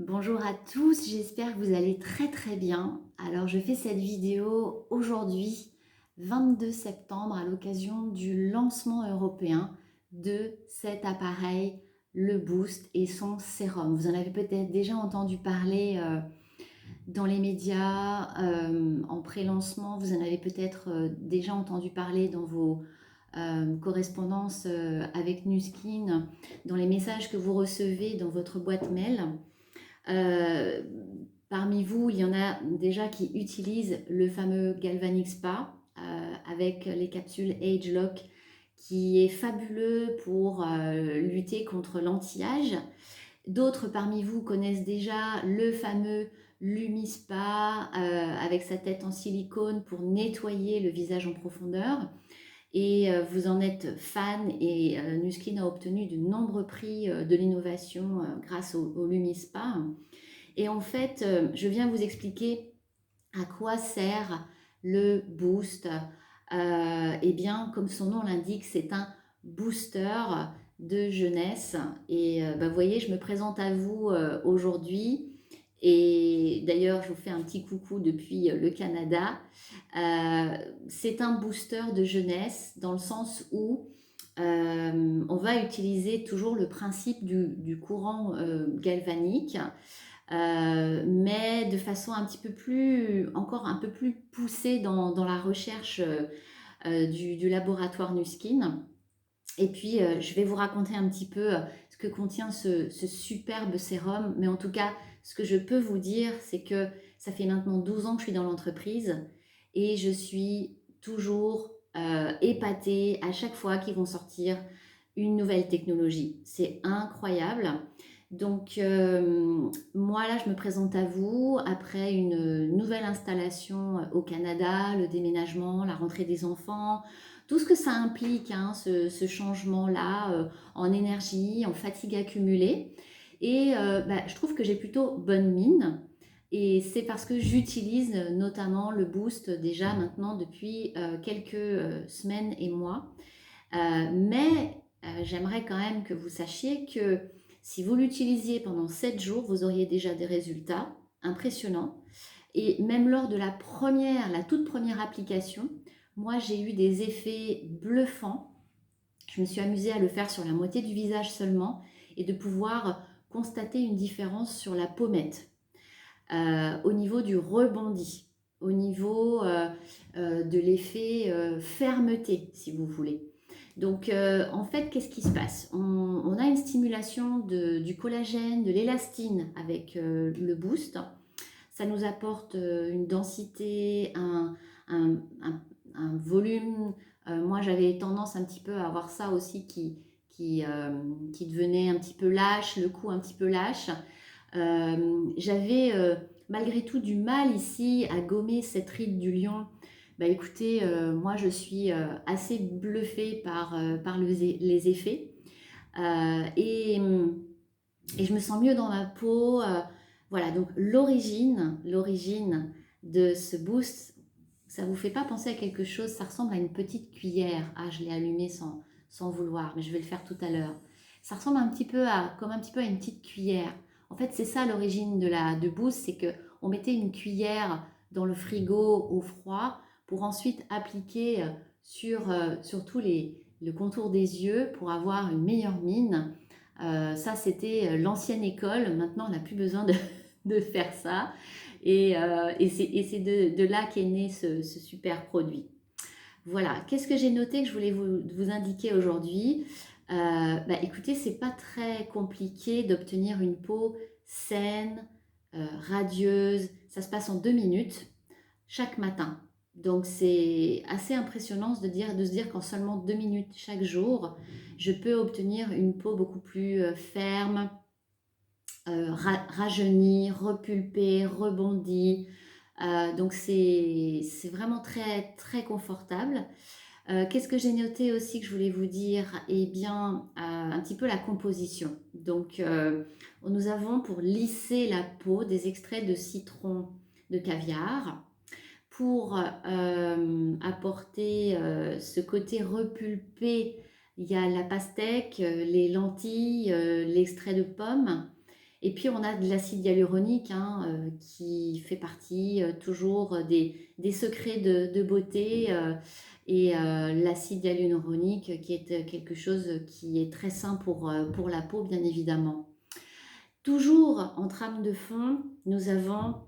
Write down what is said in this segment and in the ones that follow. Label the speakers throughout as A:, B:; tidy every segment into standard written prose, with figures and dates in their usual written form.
A: Bonjour à tous, j'espère que vous allez très très bien. Alors je fais cette vidéo aujourd'hui, 22 septembre, à l'occasion du lancement européen de cet appareil, le Boost et son sérum. Vous en avez peut-être déjà entendu parler dans les médias, en pré-lancement, vous en avez peut-être déjà entendu parler dans vos correspondances avec Nuskin, dans les messages que vous recevez dans votre boîte mail. Euh, Parmi vous, il y en a déjà qui utilisent le fameux Galvanic Spa avec les capsules Age Lock qui est fabuleux pour lutter contre l'anti-âge. D'autres parmi vous connaissent déjà le fameux Lumispa avec sa tête en silicone pour nettoyer le visage en profondeur. Et vous en êtes fan et Nuskin a obtenu de nombreux prix de l'innovation grâce au Lumispa. Et en fait, je viens vous expliquer à quoi sert le boost. Eh bien, comme son nom l'indique, c'est un booster de jeunesse. Et vous voyez, je me présente à vous aujourd'hui. Et d'ailleurs, je vous fais un petit coucou depuis le Canada. C'est un booster de jeunesse dans le sens où on va utiliser toujours le principe du courant galvanique mais de façon un petit peu plus, encore un peu plus poussée dans la recherche du laboratoire Nuskin. Et puis, je vais vous raconter un petit peu ce que contient ce superbe sérum. Mais en tout cas, ce que je peux vous dire, c'est que ça fait maintenant 12 ans que je suis dans l'entreprise et je suis toujours épatée à chaque fois qu'ils vont sortir une nouvelle technologie. C'est incroyable. Donc, moi, là, je me présente à vous après une nouvelle installation au Canada, le déménagement, la rentrée des enfants, tout ce que ça implique, hein, ce changement-là en énergie, en fatigue accumulée. Et je trouve que j'ai plutôt bonne mine. Et c'est parce que j'utilise notamment le boost déjà maintenant depuis quelques semaines et mois. Mais j'aimerais quand même que vous sachiez que si vous l'utilisiez pendant 7 jours, vous auriez déjà des résultats impressionnants. Et même lors de la toute première application, moi j'ai eu des effets bluffants. Je me suis amusée à le faire sur la moitié du visage seulement et de pouvoir constater une différence sur la pommette, au niveau du rebondi, au niveau de l'effet fermeté, si vous voulez. Donc, en fait, qu'est-ce qui se passe? On a une stimulation du collagène, de l'élastine avec le boost. Ça nous apporte une densité, un, un- un volume. Moi, j'avais tendance un petit peu à avoir ça aussi qui devenait un petit peu lâche, le cou un petit peu lâche. J'avais malgré tout du mal ici à gommer cette ride du lion. Bah écoutez, moi je suis assez bluffée par les effets. Euh, et, et je me sens mieux dans ma peau. Voilà, donc l'origine de ce boost, ça vous fait pas penser à quelque chose? Ça ressemble à une petite cuillère. Ah, je l'ai allumé sans vouloir, mais je vais le faire tout à l'heure. Ça ressemble comme un petit peu à une petite cuillère. En fait, c'est ça l'origine de boost, c'est que on mettait une cuillère dans le frigo au froid pour ensuite appliquer sur tout le contour des yeux pour avoir une meilleure mine. Ça, c'était l'ancienne école. Maintenant, on n'a plus besoin de faire ça. Et c'est de là qu'est né ce super produit. Voilà, qu'est-ce que j'ai noté que je voulais vous indiquer aujourd'hui? Écoutez, c'est pas très compliqué d'obtenir une peau saine, radieuse. Ça se passe en 2 minutes chaque matin. Donc c'est assez impressionnant de se dire qu'en seulement 2 minutes chaque jour, je peux obtenir une peau beaucoup plus ferme, rajeunie, repulpée, rebondie. Donc c'est vraiment très très confortable. Qu'est-ce que j'ai noté aussi que je voulais vous dire? Eh bien, un petit peu la composition. Donc, nous avons pour lisser la peau des extraits de citron de caviar pour apporter ce côté repulpé. Il y a la pastèque, les lentilles, l'extrait de pomme. Et puis on a de l'acide hyaluronique hein, qui fait partie toujours des secrets de beauté et l'acide hyaluronique qui est quelque chose qui est très sain pour la peau bien évidemment. Toujours en trame de fond, nous avons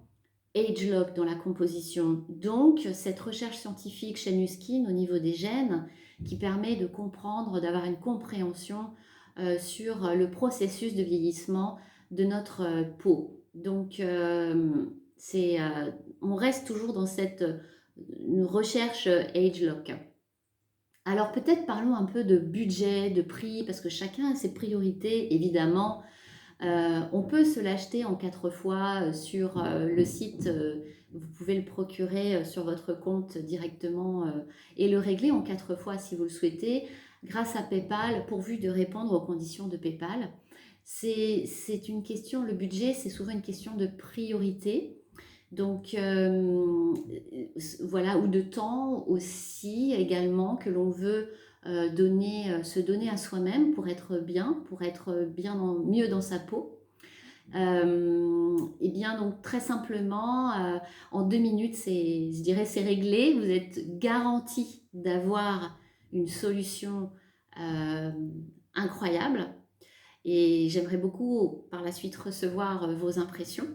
A: ageLOC dans la composition. Donc, cette recherche scientifique chez Nuskin au niveau des gènes qui permet de comprendre, d'avoir une compréhension sur le processus de vieillissement de notre peau. Donc, on reste toujours dans cette recherche ageLOC. Alors, peut-être parlons un peu de budget, de prix, parce que chacun a ses priorités, évidemment. On peut se l'acheter en 4 fois sur le site. Vous pouvez le procurer sur votre compte directement et le régler en 4 fois si vous le souhaitez grâce à PayPal, pourvu de répondre aux conditions de PayPal. C'est une question, le budget, c'est souvent une question de priorité. Donc voilà, ou de temps aussi également que l'on veut se donner à soi-même pour être bien mieux dans sa peau. Et bien donc très simplement, en 2 minutes, je dirais c'est réglé. Vous êtes garanti d'avoir une solution incroyable. Et j'aimerais beaucoup par la suite recevoir vos impressions.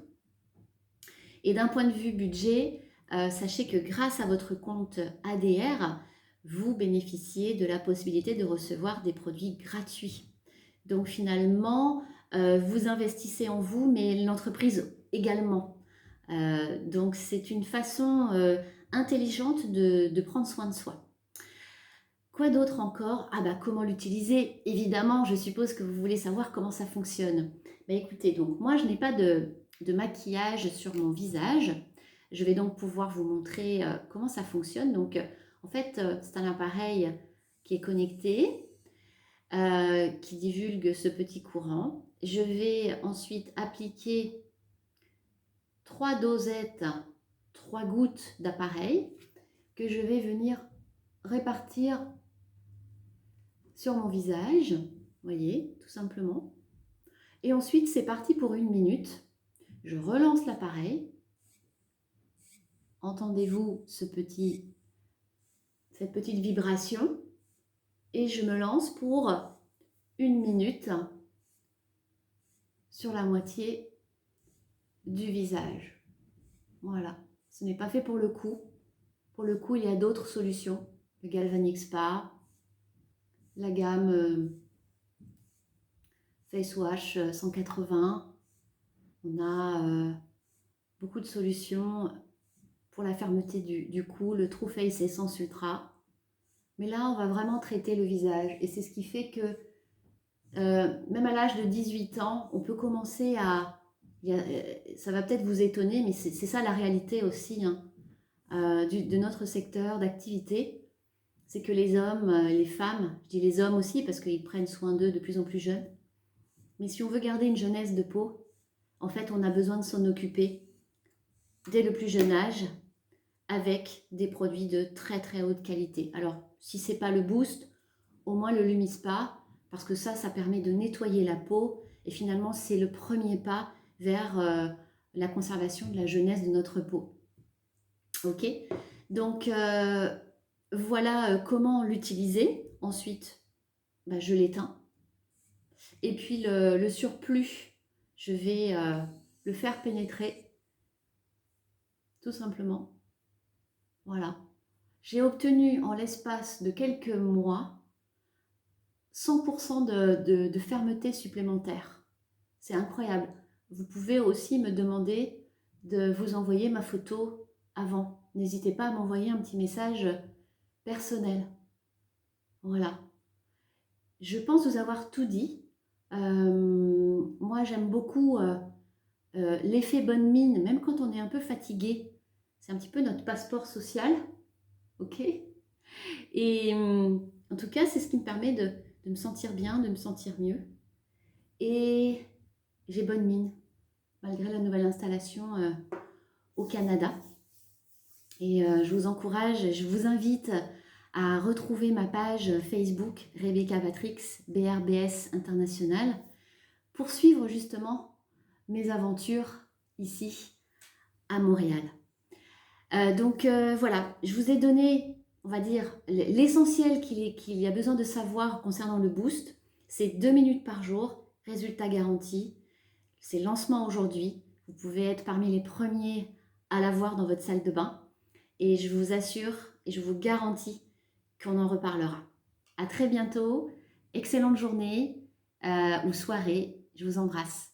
A: Et d'un point de vue budget, sachez que grâce à votre compte ADR, vous bénéficiez de la possibilité de recevoir des produits gratuits. Donc finalement, vous investissez en vous, mais l'entreprise également. Donc c'est une façon intelligente de prendre soin de soi. Quoi d'autre encore? Ah bah comment l'utiliser? Évidemment, je suppose que vous voulez savoir comment ça fonctionne. Bah écoutez, donc moi je n'ai pas de maquillage sur mon visage. Je vais donc pouvoir vous montrer comment ça fonctionne. Donc en fait, c'est un appareil qui est connecté, qui divulgue ce petit courant. Je vais ensuite appliquer 3 dosettes, 3 gouttes d'appareil que je vais venir répartir sur mon visage, vous voyez, tout simplement. Et ensuite, c'est parti pour 1 minute. Je relance l'appareil. Entendez-vous cette petite vibration? Et je me lance pour 1 minute sur la moitié du visage. Voilà. Ce n'est pas fait pour le cou. Pour le cou, il y a d'autres solutions. Le Galvanic Spa, la gamme Face Wash 180. On a beaucoup de solutions pour la fermeté du cou, le True Face Essence Ultra. Mais là, on va vraiment traiter le visage. Et c'est ce qui fait que, même à l'âge de 18 ans, on peut commencer ça va peut-être vous étonner, mais c'est ça la réalité aussi hein, de notre secteur d'activité. C'est que les hommes, les femmes, je dis les hommes aussi parce qu'ils prennent soin d'eux de plus en plus jeunes. Mais si on veut garder une jeunesse de peau, en fait, on a besoin de s'en occuper dès le plus jeune âge avec des produits de très très haute qualité. Alors, si ce n'est pas le Boost, au moins le Lumispa, parce que ça permet de nettoyer la peau et finalement, c'est le premier pas vers la conservation de la jeunesse de notre peau. Ok? Donc, voilà comment l'utiliser. Ensuite, bah, je l'éteins. Et puis le surplus, je vais le faire pénétrer, tout simplement. Voilà. J'ai obtenu en l'espace de quelques mois 100% de fermeté supplémentaire. C'est incroyable. Vous pouvez aussi me demander de vous envoyer ma photo avant. N'hésitez pas à m'envoyer un petit message personnel. Voilà. Je pense vous avoir tout dit. Moi, j'aime beaucoup l'effet bonne mine, même quand on est un peu fatigué. C'est un petit peu notre passeport social. Ok? Et en tout cas, c'est ce qui me permet de me sentir bien, de me sentir mieux. Et j'ai bonne mine, malgré la nouvelle installation au Canada. Et je vous encourage, je vous invite à retrouver ma page Facebook Rebecca Patrix, BRBS International, pour suivre justement mes aventures ici à Montréal. Voilà, je vous ai donné, on va dire, l'essentiel qu'il y a besoin de savoir concernant le boost. C'est 2 minutes par jour, résultat garanti. C'est lancement aujourd'hui. Vous pouvez être parmi les premiers à l'avoir dans votre salle de bain. Et je vous assure et je vous garantis qu'on en reparlera. À très bientôt. Excellente journée ou soirée. Je vous embrasse.